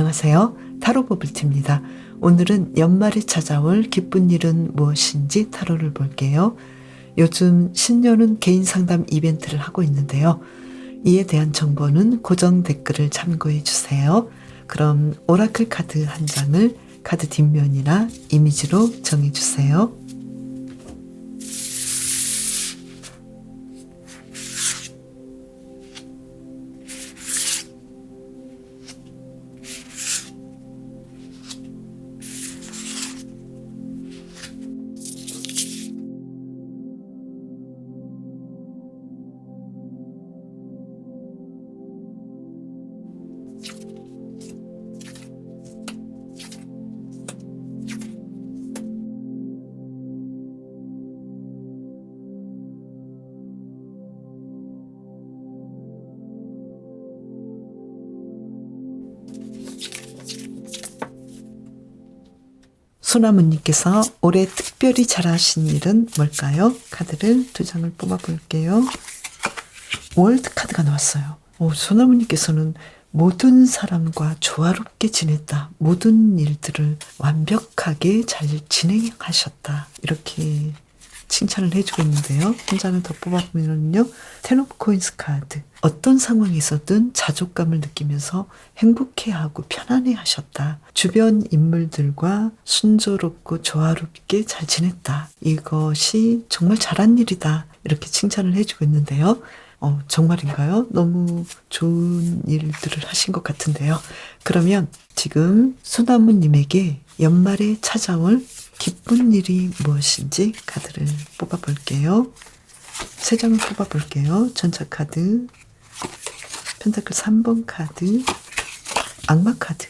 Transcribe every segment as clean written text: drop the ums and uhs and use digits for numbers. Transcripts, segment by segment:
안녕하세요. 타로 버블티입니다. 오늘은 연말에 찾아올 기쁜 일은 무엇인지 타로를 볼게요. 요즘 신년운 개인 상담 이벤트를 하고 있는데요. 이에 대한 정보는 고정 댓글을 참고해 주세요. 그럼 오라클 카드 한 장을 카드 뒷면이나 이미지로 정해 주세요. 소나무님께서 올해 특별히 잘하신 일은 뭘까요? 카드를 2장을 뽑아볼게요. 월드 카드가 나왔어요. 소나무님께서는 모든 사람과 조화롭게 지냈다. 모든 일들을 완벽하게 잘 진행하셨다. 이렇게 칭찬을 해주고 있는데요. 한 장을 더 뽑아보면요. 텐 오브 코인스 카드. 어떤 상황에서든 자족감을 느끼면서 행복해하고 편안해하셨다. 주변 인물들과 순조롭고 조화롭게 잘 지냈다. 이것이 정말 잘한 일이다. 이렇게 칭찬을 해주고 있는데요. 정말인가요? 너무 좋은 일들을 하신 것 같은데요. 그러면 지금 소나무님에게 연말에 찾아올 기쁜 일이 무엇인지 카드를 뽑아볼게요. 3장을 뽑아볼게요. 전차 카드, 펜타클 3번 카드, 악마 카드.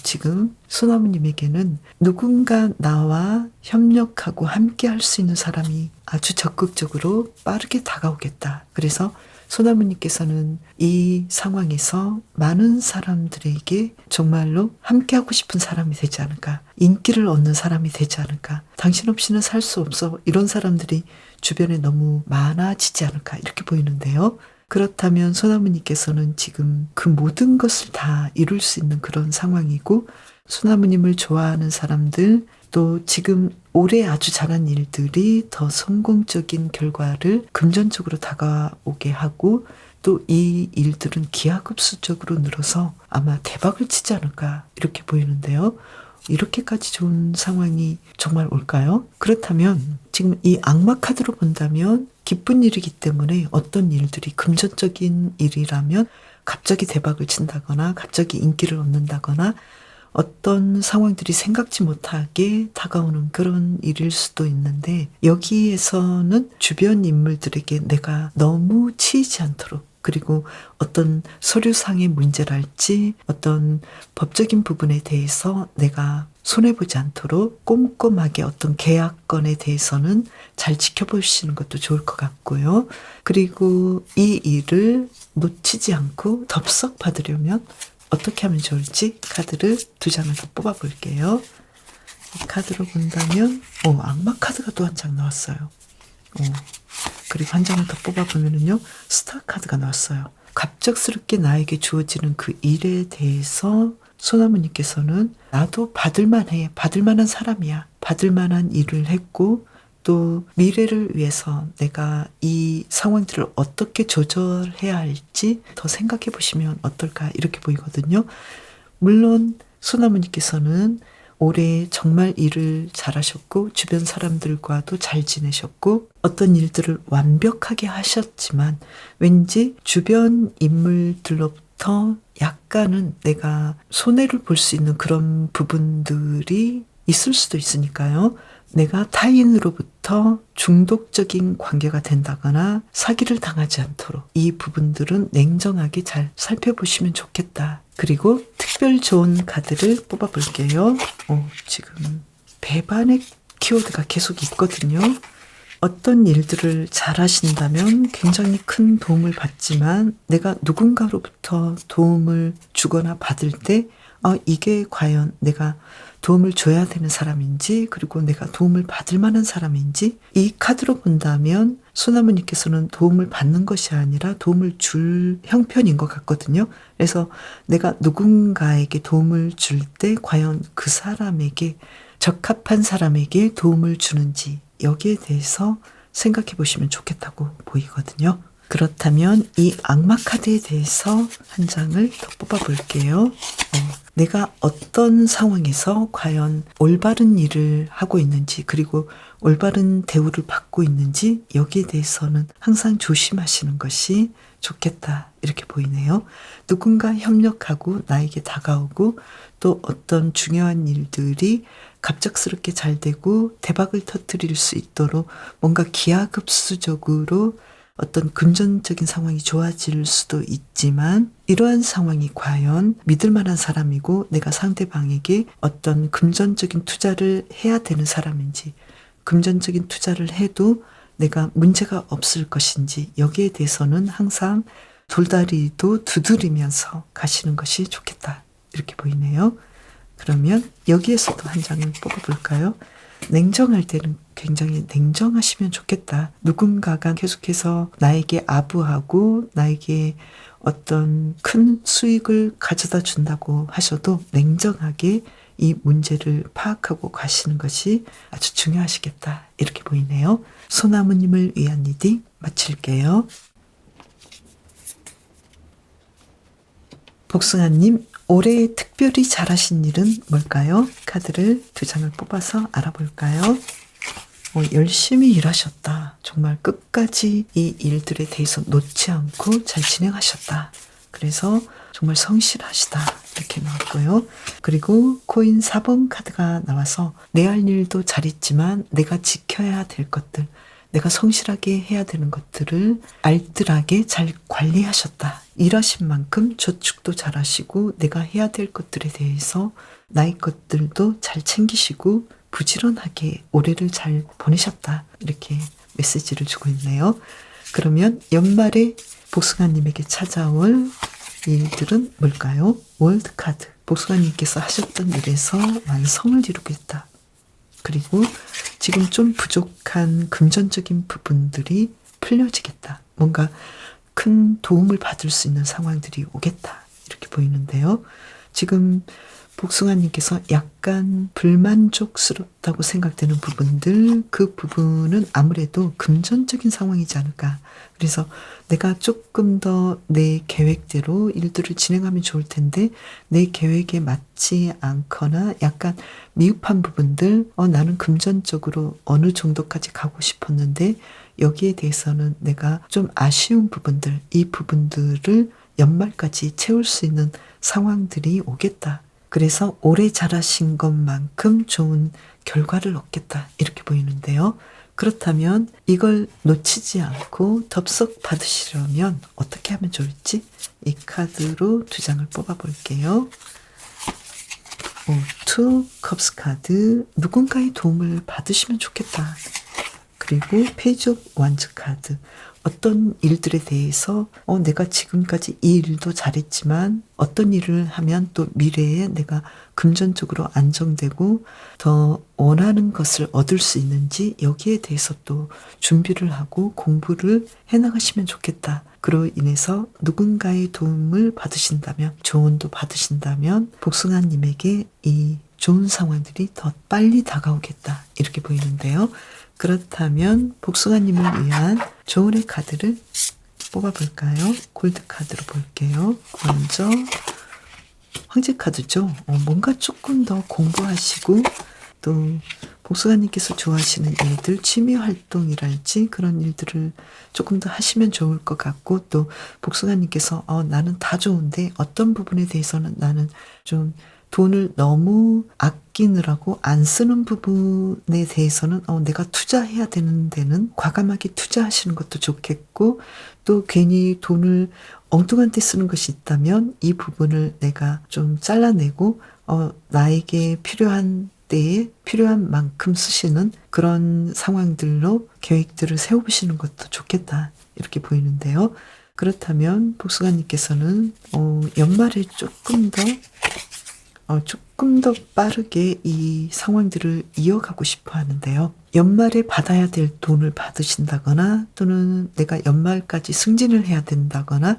지금 소나무님에게는 누군가 나와 협력하고 함께 할 수 있는 사람이 아주 적극적으로 빠르게 다가오겠다. 그래서 소나무님께서는 이 상황에서 많은 사람들에게 정말로 함께하고 싶은 사람이 되지 않을까. 인기를 얻는 사람이 되지 않을까. 당신 없이는 살 수 없어. 이런 사람들이 주변에 너무 많아지지 않을까. 이렇게 보이는데요. 그렇다면 소나무님께서는 지금 그 모든 것을 다 이룰 수 있는 그런 상황이고, 소나무님을 좋아하는 사람들, 또 지금 올해 아주 잘한 일들이 더 성공적인 결과를 금전적으로 다가오게 하고, 또 이 일들은 기하급수적으로 늘어서 아마 대박을 치지 않을까 이렇게 보이는데요. 이렇게까지 좋은 상황이 정말 올까요? 그렇다면 지금 이 악마 카드로 본다면 기쁜 일이기 때문에 어떤 일들이 금전적인 일이라면 갑자기 대박을 친다거나 갑자기 인기를 얻는다거나 어떤 상황들이 생각지 못하게 다가오는 그런 일일 수도 있는데, 여기에서는 주변 인물들에게 내가 너무 치이지 않도록, 그리고 어떤 서류상의 문제랄지 어떤 법적인 부분에 대해서 내가 손해보지 않도록 꼼꼼하게 어떤 계약건에 대해서는 잘 지켜보시는 것도 좋을 것 같고요. 그리고 이 일을 놓치지 않고 덥석 받으려면 어떻게 하면 좋을지 카드를 2장을 더 뽑아볼게요. 이 카드로 본다면 악마 카드가 또 한 장 나왔어요. 그리고 한 장을 더 뽑아보면요. 스타 카드가 나왔어요. 갑작스럽게 나에게 주어지는 그 일에 대해서 소나무님께서는 나도 받을만해. 받을만한 사람이야. 받을만한 일을 했고, 또 미래를 위해서 내가 이 상황들을 어떻게 조절해야 할지 더 생각해 보시면 어떨까 이렇게 보이거든요. 물론 소나무님께서는 올해 정말 일을 잘하셨고 주변 사람들과도 잘 지내셨고 어떤 일들을 완벽하게 하셨지만 왠지 주변 인물들로부터 약간은 내가 손해를 볼 수 있는 그런 부분들이 있을 수도 있으니까요. 내가 타인으로부터 중독적인 관계가 된다거나 사기를 당하지 않도록 이 부분들은 냉정하게 잘 살펴보시면 좋겠다. 그리고 특별 좋은 카드를 뽑아볼게요. 지금 배반의 키워드가 계속 있거든요. 어떤 일들을 잘 하신다면 굉장히 큰 도움을 받지만 내가 누군가로부터 도움을 주거나 받을 때 이게 과연 내가 도움을 줘야 되는 사람인지 그리고 내가 도움을 받을 만한 사람인지 이 카드로 본다면 소나무님께서는 도움을 받는 것이 아니라 도움을 줄 형편인 것 같거든요. 그래서 내가 누군가에게 도움을 줄 때 과연 그 사람에게 적합한 사람에게 도움을 주는지 여기에 대해서 생각해 보시면 좋겠다고 보이거든요. 그렇다면 이 악마 카드에 대해서 한 장을 더 뽑아 볼게요. 내가 어떤 상황에서 과연 올바른 일을 하고 있는지 그리고 올바른 대우를 받고 있는지 여기에 대해서는 항상 조심하시는 것이 좋겠다 이렇게 보이네요. 누군가 협력하고 나에게 다가오고 또 어떤 중요한 일들이 갑작스럽게 잘 되고 대박을 터뜨릴 수 있도록 뭔가 기하급수적으로 어떤 금전적인 상황이 좋아질 수도 있지만 이러한 상황이 과연 믿을 만한 사람이고 내가 상대방에게 어떤 금전적인 투자를 해야 되는 사람인지 금전적인 투자를 해도 내가 문제가 없을 것인지 여기에 대해서는 항상 돌다리도 두드리면서 가시는 것이 좋겠다 이렇게 보이네요. 그러면 여기에서도 한 장을 뽑아볼까요? 냉정할 때는 굉장히 냉정하시면 좋겠다. 누군가가 계속해서 나에게 아부하고 나에게 어떤 큰 수익을 가져다 준다고 하셔도 냉정하게 이 문제를 파악하고 가시는 것이 아주 중요하시겠다. 이렇게 보이네요. 소나무님을 위한 리딩 마칠게요. 복숭아님, 올해 특별히 잘하신 일은 뭘까요? 카드를 2장을 뽑아서 알아볼까요? 열심히 일하셨다. 정말 끝까지 이 일들에 대해서 놓지 않고 잘 진행하셨다. 그래서 정말 성실하시다. 이렇게 나왔고요. 그리고 코인 4번 카드가 나와서 내 할 일도 잘했지만 내가 지켜야 될 것들, 내가 성실하게 해야 되는 것들을 알뜰하게 잘 관리하셨다. 일하신 만큼 저축도 잘하시고 내가 해야 될 것들에 대해서 나의 것들도 잘 챙기시고 부지런하게 올해를 잘 보내셨다. 이렇게 메시지를 주고 있네요. 그러면 연말에 복숭아님에게 찾아올 일들은 뭘까요? 월드 카드. 복숭아님께서 하셨던 일에서 완성을 이루고 있다. 그리고 지금 좀 부족한 금전적인 부분들이 풀려지겠다. 뭔가 큰 도움을 받을 수 있는 상황들이 오겠다. 이렇게 보이는데요. 지금 복숭아님께서 약간 불만족스럽다고 생각되는 부분들, 그 부분은 아무래도 금전적인 상황이지 않을까. 그래서 내가 조금 더 내 계획대로 일들을 진행하면 좋을 텐데 내 계획에 맞지 않거나 약간 미흡한 부분들, 나는 금전적으로 어느 정도까지 가고 싶었는데 여기에 대해서는 내가 좀 아쉬운 부분들, 이 부분들을 연말까지 채울 수 있는 상황들이 오겠다. 그래서 올해 잘하신 것만큼 좋은 결과를 얻겠다. 이렇게 보이는데요. 그렇다면 이걸 놓치지 않고 덥석 받으시려면 어떻게 하면 좋을지 이 카드로 2장을 뽑아 볼게요. 투 컵스 카드, 누군가의 도움을 받으시면 좋겠다. 그리고 페이지 오브 완즈 카드, 어떤 일들에 대해서 내가 지금까지 이 일도 잘했지만 어떤 일을 하면 또 미래에 내가 금전적으로 안정되고 더 원하는 것을 얻을 수 있는지 여기에 대해서 또 준비를 하고 공부를 해나가시면 좋겠다. 그로 인해서 누군가의 도움을 받으신다면, 조언도 받으신다면 복숭아님에게 이 좋은 상황들이 더 빨리 다가오겠다. 이렇게 보이는데요. 그렇다면 복숭아님을 위한 조언의 카드를 뽑아볼까요? 골드 카드로 볼게요. 먼저 황제 카드죠. 뭔가 조금 더 공부하시고 또 복숭아님께서 좋아하시는 일들, 취미 활동이랄지 그런 일들을 조금 더 하시면 좋을 것 같고 또 복숭아님께서 나는 다 좋은데 어떤 부분에 대해서는 나는 좀 돈을 너무 아끼느라고 안 쓰는 부분에 대해서는 내가 투자해야 되는 데는 과감하게 투자하시는 것도 좋겠고 또 괜히 돈을 엉뚱한 데 쓰는 것이 있다면 이 부분을 내가 좀 잘라내고 나에게 필요한 때에 필요한 만큼 쓰시는 그런 상황들로 계획들을 세워보시는 것도 좋겠다 이렇게 보이는데요. 그렇다면 복숭아님께서는 연말에 조금 더 빠르게 이 상황들을 이어가고 싶어 하는데요. 연말에 받아야 될 돈을 받으신다거나 또는 내가 연말까지 승진을 해야 된다거나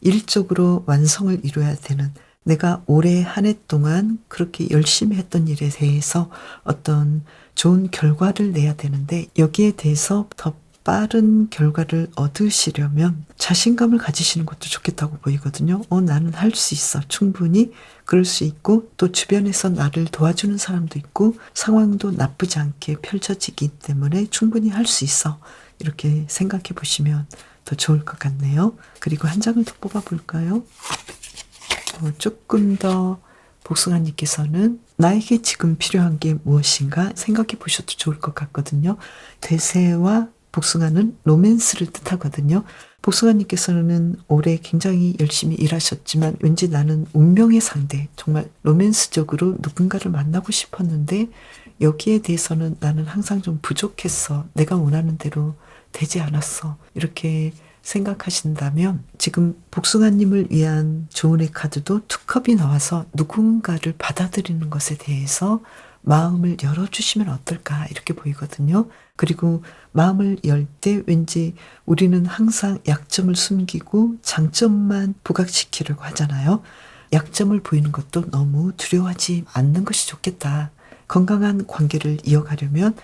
일적으로 완성을 이루어야 되는, 내가 올해 한 해 동안 그렇게 열심히 했던 일에 대해서 어떤 좋은 결과를 내야 되는데, 여기에 대해서 더 빠른 결과를 얻으시려면 자신감을 가지시는 것도 좋겠다고 보이거든요. 나는 할 수 있어. 충분히 그럴 수 있고, 또 주변에서 나를 도와주는 사람도 있고, 상황도 나쁘지 않게 펼쳐지기 때문에 충분히 할 수 있어. 이렇게 생각해 보시면 더 좋을 것 같네요. 그리고 한 장을 더 뽑아볼까요? 조금 더 복숭아님께서는 나에게 지금 필요한 게 무엇인가 생각해 보셔도 좋을 것 같거든요. 대세와 복숭아는 로맨스를 뜻하거든요. 복숭아님께서는 올해 굉장히 열심히 일하셨지만 왠지 나는 운명의 상대, 정말 로맨스적으로 누군가를 만나고 싶었는데 여기에 대해서는 나는 항상 좀 부족했어. 내가 원하는 대로 되지 않았어. 이렇게 생각하신다면 지금 복숭아님을 위한 조언의 카드도 투컵이 나와서 누군가를 받아들이는 것에 대해서 마음을 열어주시면 어떨까 이렇게 보이거든요. 그리고 마음을 열 때 왠지 우리는 항상 약점을 숨기고 장점만 부각시키려고 하잖아요. 약점을 보이는 것도 너무 두려워하지 않는 것이 좋겠다. 건강한 관계를 이어가려면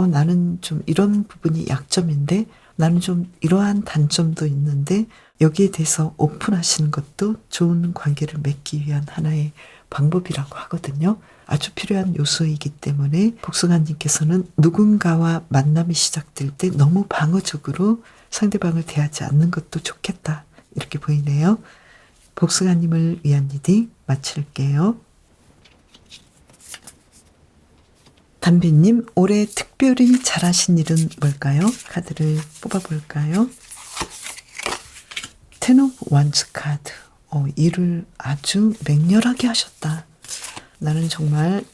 나는 좀 이런 부분이 약점인데, 나는 좀 이러한 단점도 있는데, 여기에 대해서 오픈하시는 것도 좋은 관계를 맺기 위한 하나의 방법이라고 하거든요. 아주 필요한 요소이기 때문에 복숭아님께서는 누군가와 만남이 시작될 때 너무 방어적으로 상대방을 대하지 않는 것도 좋겠다 이렇게 보이네요. 복숭아님을 위한 리딩 마칠게요. 담비님, 올해 특별히 잘하신 일은 뭘까요? 카드를 뽑아볼까요? 텐 오브 원스 카드. 일을 아주 맹렬하게 하셨다. 나는 정말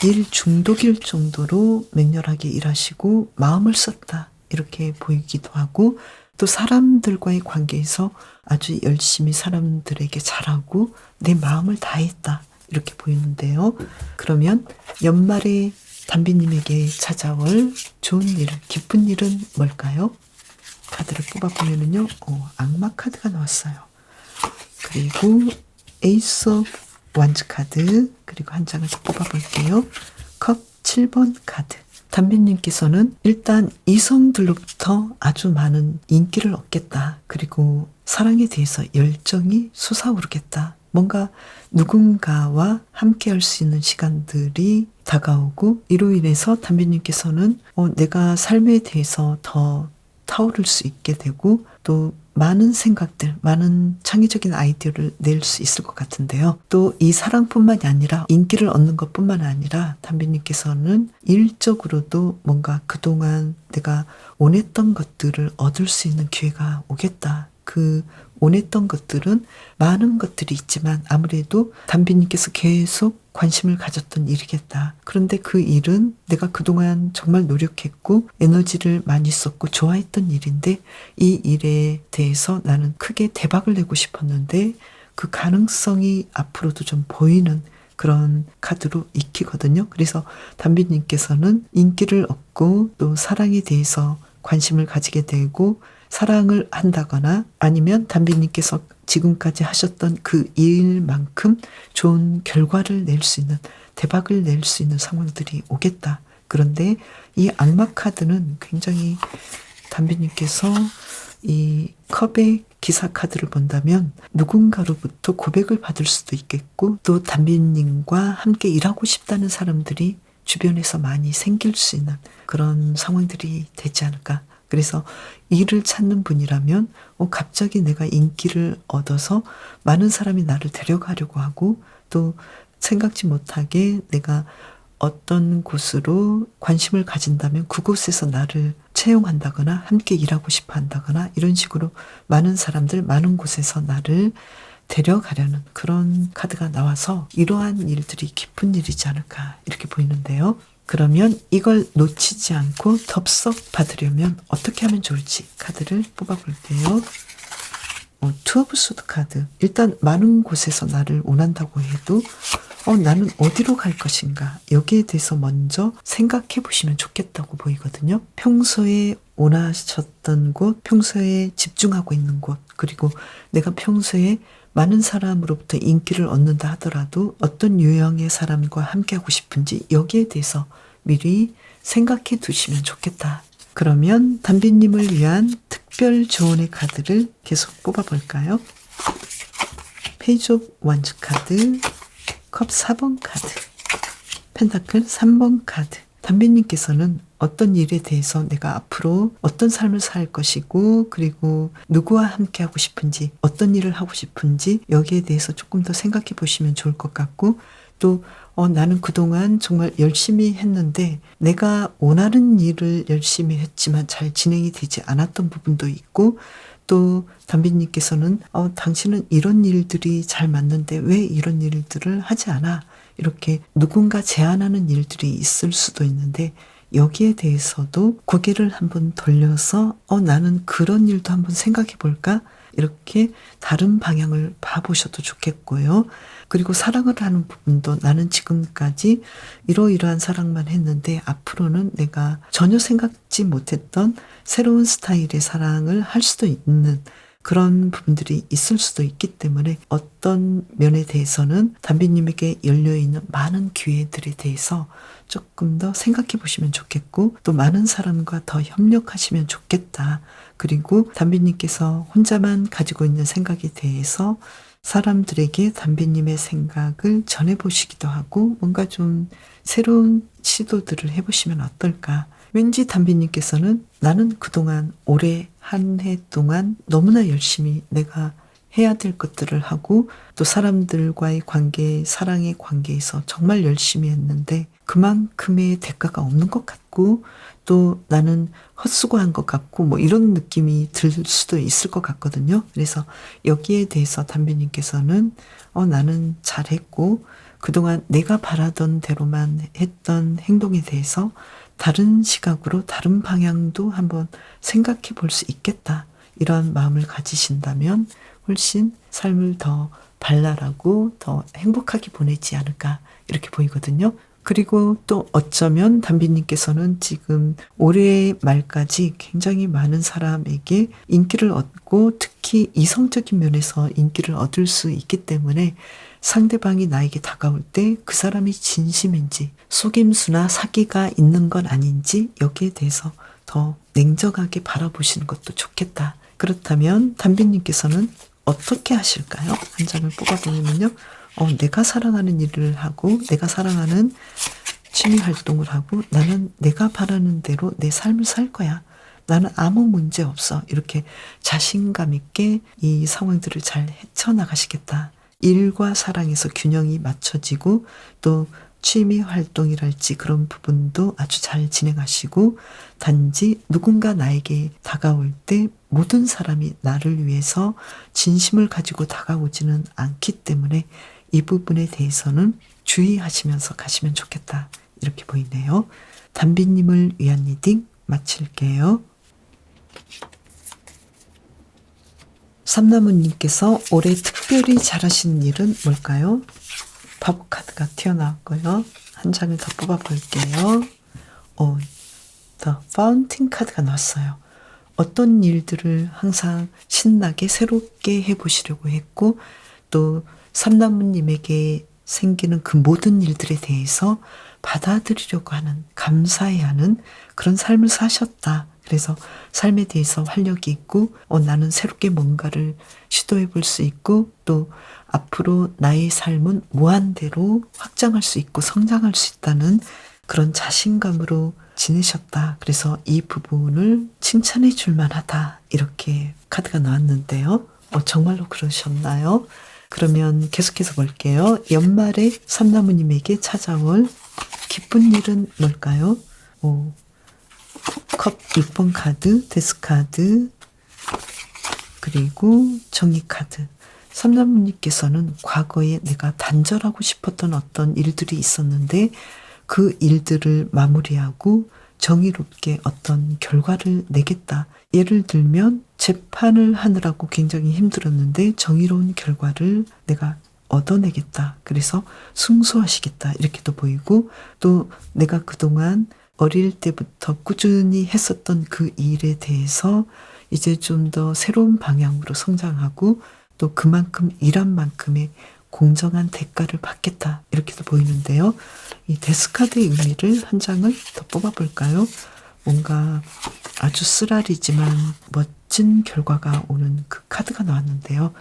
일 중독일 정도로 맹렬하게 일하시고 마음을 썼다. 이렇게 보이기도 하고, 또 사람들과의 관계에서 아주 열심히 사람들에게 잘하고 내 마음을 다했다. 이렇게 보이는데요. 그러면 연말에 담비님에게 찾아올 좋은 일, 기쁜 일은 뭘까요? 카드를 뽑아보면은요, 악마 카드가 나왔어요. 그리고 에이스 오브 원즈 카드, 그리고 한 장을 더 뽑아볼게요. 컵 7번 카드. 담비님께서는 일단 이성들로부터 아주 많은 인기를 얻겠다. 그리고 사랑에 대해서 열정이 솟아오르겠다. 뭔가 누군가와 함께 할 수 있는 시간들이 다가오고, 이로 인해서 담비님께서는 내가 삶에 대해서 더 타오를 수 있게 되고, 또 많은 생각들, 많은 창의적인 아이디어를 낼 수 있을 것 같은데요. 또 이 사랑뿐만이 아니라 인기를 얻는 것뿐만 아니라 담비님께서는 일적으로도 뭔가 그동안 내가 원했던 것들을 얻을 수 있는 기회가 오겠다. 그 원했던 것들은 많은 것들이 있지만 아무래도 담비님께서 계속 관심을 가졌던 일이겠다. 그런데 그 일은 내가 그동안 정말 노력했고 에너지를 많이 썼고 좋아했던 일인데, 이 일에 대해서 나는 크게 대박을 내고 싶었는데 그 가능성이 앞으로도 좀 보이는 그런 카드로 익히거든요. 그래서 담비님께서는 인기를 얻고 또 사랑에 대해서 관심을 가지게 되고 사랑을 한다거나, 아니면 담비님께서 지금까지 하셨던 그 일만큼 좋은 결과를 낼 수 있는, 대박을 낼 수 있는 상황들이 오겠다. 그런데 이 악마 카드는 굉장히 담비님께서 이 컵의 기사 카드를 본다면 누군가로부터 고백을 받을 수도 있겠고, 또 담비님과 함께 일하고 싶다는 사람들이 주변에서 많이 생길 수 있는 그런 상황들이 되지 않을까. 그래서 일을 찾는 분이라면 갑자기 내가 인기를 얻어서 많은 사람이 나를 데려가려고 하고, 또 생각지 못하게 내가 어떤 곳으로 관심을 가진다면 그곳에서 나를 채용한다거나 함께 일하고 싶어 한다거나, 이런 식으로 많은 사람들, 많은 곳에서 나를 데려가려는 그런 카드가 나와서 이러한 일들이 기쁜 일이지 않을까 이렇게 보이는데요. 그러면 이걸 놓치지 않고 덥석 받으려면 어떻게 하면 좋을지 카드를 뽑아볼게요. 투 오브 소드 카드. 일단 많은 곳에서 나를 원한다고 해도 나는 어디로 갈 것인가 여기에 대해서 먼저 생각해 보시면 좋겠다고 보이거든요. 평소에 원하셨던 곳, 평소에 집중하고 있는 곳, 그리고 내가 평소에 많은 사람으로부터 인기를 얻는다 하더라도 어떤 유형의 사람과 함께하고 싶은지 여기에 대해서 미리 생각해 두시면 좋겠다. 그러면 담비님을 위한 특별 조언의 카드를 계속 뽑아볼까요? 페이지 오브 원즈 카드, 컵 4번 카드, 펜타클 3번 카드. 담비님께서는 어떤 일에 대해서 내가 앞으로 어떤 삶을 살 것이고 그리고 누구와 함께 하고 싶은지 어떤 일을 하고 싶은지 여기에 대해서 조금 더 생각해 보시면 좋을 것 같고 또 나는 그동안 정말 열심히 했는데 내가 원하는 일을 열심히 했지만 잘 진행이 되지 않았던 부분도 있고 또 담비님께서는 당신은 이런 일들이 잘 맞는데 왜 이런 일들을 하지 않아? 이렇게 누군가 제안하는 일들이 있을 수도 있는데 여기에 대해서도 고개를 한번 돌려서 나는 그런 일도 한번 생각해 볼까? 이렇게 다른 방향을 봐보셔도 좋겠고요. 그리고 사랑을 하는 부분도 나는 지금까지 이러이러한 사랑만 했는데 앞으로는 내가 전혀 생각지 못했던 새로운 스타일의 사랑을 할 수도 있는 그런 부분들이 있을 수도 있기 때문에 어떤 면에 대해서는 담비님에게 열려있는 많은 기회들에 대해서 조금 더 생각해 보시면 좋겠고 또 많은 사람과 더 협력하시면 좋겠다. 그리고 담비님께서 혼자만 가지고 있는 생각에 대해서 사람들에게 담비님의 생각을 전해보시기도 하고 뭔가 좀 새로운 시도들을 해보시면 어떨까. 왠지 담비님께서는 나는 그동안 올해 한 해 동안 너무나 열심히 내가 해야 될 것들을 하고 또 사람들과의 관계, 사랑의 관계에서 정말 열심히 했는데 그만큼의 대가가 없는 것 같고 또 나는 헛수고한 것 같고 뭐 이런 느낌이 들 수도 있을 것 같거든요. 그래서 여기에 대해서 담비님께서는 나는 잘했고 그동안 내가 바라던 대로만 했던 행동에 대해서 다른 시각으로 다른 방향도 한번 생각해 볼 수 있겠다. 이런 마음을 가지신다면 훨씬 삶을 더 발랄하고 더 행복하게 보내지 않을까 이렇게 보이거든요. 그리고 또 어쩌면 담비님께서는 지금 올해 말까지 굉장히 많은 사람에게 인기를 얻고 특히 이성적인 면에서 인기를 얻을 수 있기 때문에 상대방이 나에게 다가올 때 그 사람이 진심인지 속임수나 사기가 있는 건 아닌지 여기에 대해서 더 냉정하게 바라보시는 것도 좋겠다. 그렇다면 담비님께서는 어떻게 하실까요? 한 장을 뽑아보면요. 내가 사랑하는 일을 하고 내가 사랑하는 취미 활동을 하고 나는 내가 바라는 대로 내 삶을 살 거야. 나는 아무 문제 없어. 이렇게 자신감 있게 이 상황들을 잘 헤쳐나가시겠다. 일과 사랑에서 균형이 맞춰지고 또 취미 활동이랄지 그런 부분도 아주 잘 진행하시고 단지 누군가 나에게 다가올 때 모든 사람이 나를 위해서 진심을 가지고 다가오지는 않기 때문에 이 부분에 대해서는 주의하시면서 가시면 좋겠다. 이렇게 보이네요. 담비님을 위한 리딩 마칠게요. 삼나무님께서 올해 특별히 잘하신 일은 뭘까요? 바보 카드가 튀어나왔고요. 한 장을 더 뽑아볼게요. 더 파운틴 카드가 나왔어요. 어떤 일들을 항상 신나게 새롭게 해보시려고 했고 또 삼나무님에게 생기는 그 모든 일들에 대해서 받아들이려고 하는 감사해야 하는 그런 삶을 사셨다. 그래서 삶에 대해서 활력이 있고 나는 새롭게 뭔가를 시도해 볼 수 있고 또 앞으로 나의 삶은 무한대로 확장할 수 있고 성장할 수 있다는 그런 자신감으로 지내셨다. 그래서 이 부분을 칭찬해 줄 만하다. 이렇게 카드가 나왔는데요. 정말로 그러셨나요? 그러면 계속해서 볼게요. 연말에 삼나무님에게 찾아올 기쁜 일은 뭘까요? 컵 6번 카드, 데스 카드, 그리고 정의 카드. 삼나무님께서는 과거에 내가 단절하고 싶었던 어떤 일들이 있었는데 그 일들을 마무리하고 정의롭게 어떤 결과를 내겠다. 예를 들면 재판을 하느라고 굉장히 힘들었는데 정의로운 결과를 내가 얻어내겠다. 그래서 승소하시겠다. 이렇게도 보이고, 또 내가 그동안 어릴 때부터 꾸준히 했었던 그 일에 대해서 이제 좀 더 새로운 방향으로 성장하고 또 그만큼 일한 만큼의 공정한 대가를 받겠다. 이렇게도 보이는데요. 이 데스카드의 의미를 한 장을 더 뽑아볼까요? 뭔가 아주 쓰라리지만 멋진 결과가 오는 그 카드가 나왔는데요.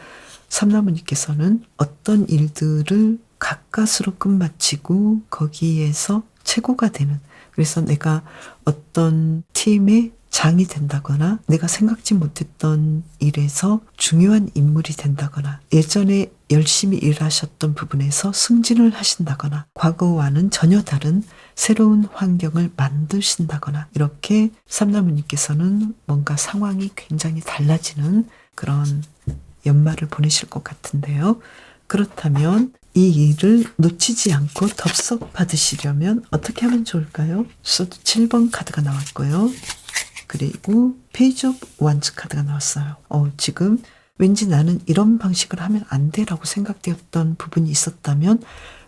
삼나무님께서는 어떤 일들을 가까스로 끝마치고 거기에서 최고가 되는, 그래서 내가 어떤 팀의 장이 된다거나 내가 생각지 못했던 일에서 중요한 인물이 된다거나 예전에 열심히 일하셨던 부분에서 승진을 하신다거나 과거와는 전혀 다른 새로운 환경을 만드신다거나 이렇게 삼나무님께서는 뭔가 상황이 굉장히 달라지는 그런 연말을 보내실 것 같은데요. 그렇다면 이 일을 놓치지 않고 덥석 받으시려면 어떻게 하면 좋을까요? 소드 7번 카드가 나왔고요. 그리고 페이지 오브 완즈 카드가 나왔어요. 지금 왠지 나는 이런 방식을 하면 안 돼라고 생각되었던 부분이 있었다면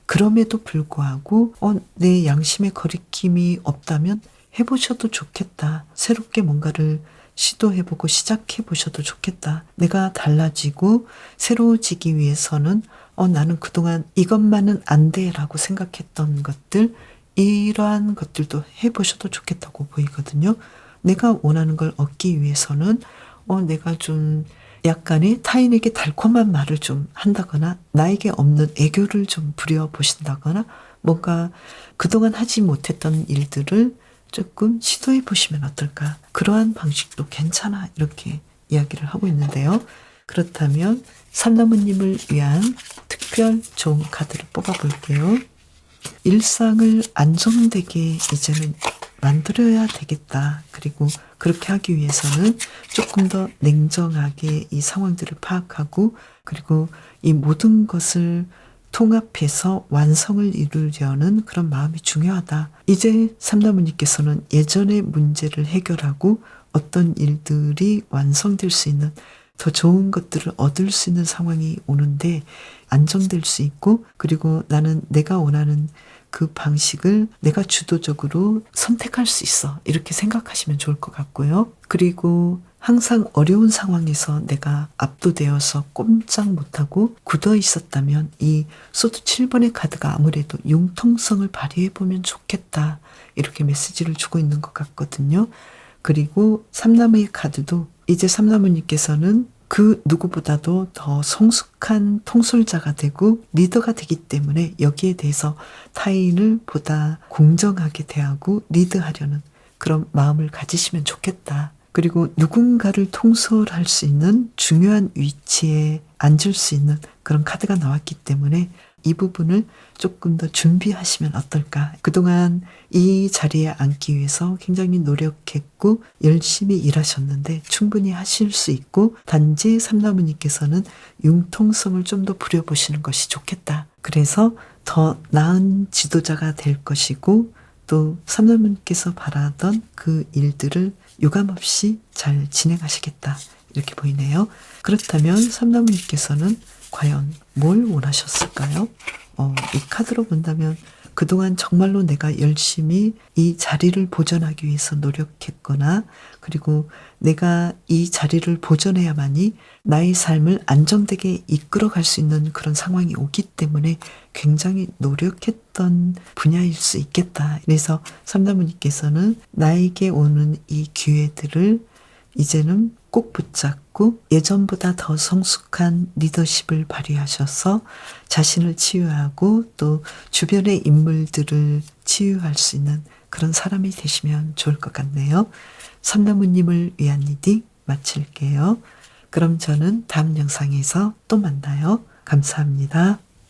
그럼에도 불구하고 내 양심의 거리낌이 없다면 해보셔도 좋겠다. 새롭게 뭔가를 시도해보고 시작해보셔도 좋겠다. 내가 달라지고 새로워지기 위해서는 나는 그동안 이것만은 안 돼라고 생각했던 것들, 이러한 것들도 해보셔도 좋겠다고 보이거든요. 내가 원하는 걸 얻기 위해서는 내가 좀 약간의 타인에게 달콤한 말을 좀 한다거나 나에게 없는 애교를 좀 부려보신다거나 뭔가 그동안 하지 못했던 일들을 조금 시도해 보시면 어떨까. 그러한 방식도 괜찮아. 이렇게 이야기를 하고 있는데요. 그렇다면 삼나무님을 위한 특별 좋은 카드를 뽑아볼게요. 일상을 안정되게 이제는 만들어야 되겠다. 그리고 그렇게 하기 위해서는 조금 더 냉정하게 이 상황들을 파악하고 그리고 이 모든 것을 통합해서 완성을 이루려는 그런 마음이 중요하다. 이제 삼나무님께서는 예전의 문제를 해결하고 어떤 일들이 완성될 수 있는 더 좋은 것들을 얻을 수 있는 상황이 오는데 안정될 수 있고 그리고 나는 내가 원하는 그 방식을 내가 주도적으로 선택할 수 있어. 이렇게 생각하시면 좋을 것 같고요. 그리고 항상 어려운 상황에서 내가 압도되어서 꼼짝 못하고 굳어 있었다면 이 소드 7번의 카드가 아무래도 융통성을 발휘해보면 좋겠다. 이렇게 메시지를 주고 있는 것 같거든요. 그리고 삼나무의 카드도 이제 삼나무님께서는 그 누구보다도 더 성숙한 통솔자가 되고 리더가 되기 때문에 여기에 대해서 타인을 보다 공정하게 대하고 리드하려는 그런 마음을 가지시면 좋겠다. 그리고 누군가를 통솔할 수 있는 중요한 위치에 앉을 수 있는 그런 카드가 나왔기 때문에 이 부분을 조금 더 준비하시면 어떨까. 그동안 이 자리에 앉기 위해서 굉장히 노력했고 열심히 일하셨는데 충분히 하실 수 있고 단지 삼나무님께서는 융통성을 좀 더 부려보시는 것이 좋겠다. 그래서 더 나은 지도자가 될 것이고 또 삼나무님께서 바라던 그 일들을 유감없이 잘 진행하시겠다. 이렇게 보이네요. 그렇다면 삼나무님께서는 과연 뭘 원하셨을까요? 이 카드로 본다면 그동안 정말로 내가 열심히 이 자리를 보존하기 위해서 노력했거나 그리고 내가 이 자리를 보존해야만이 나의 삶을 안정되게 이끌어갈 수 있는 그런 상황이 오기 때문에 굉장히 노력했던 분야일 수 있겠다. 그래서 삼나무님께서는 나에게 오는 이 기회들을 이제는 꼭 붙잡고 예전보다 더 성숙한 리더십을 발휘하셔서 자신을 치유하고 또 주변의 인물들을 치유할 수 있는 그런 사람이 되시면 좋을 것 같네요. 삼나무님을 위한 리딩 마칠게요. 그럼 저는 다음 영상에서 또 만나요. 감사합니다.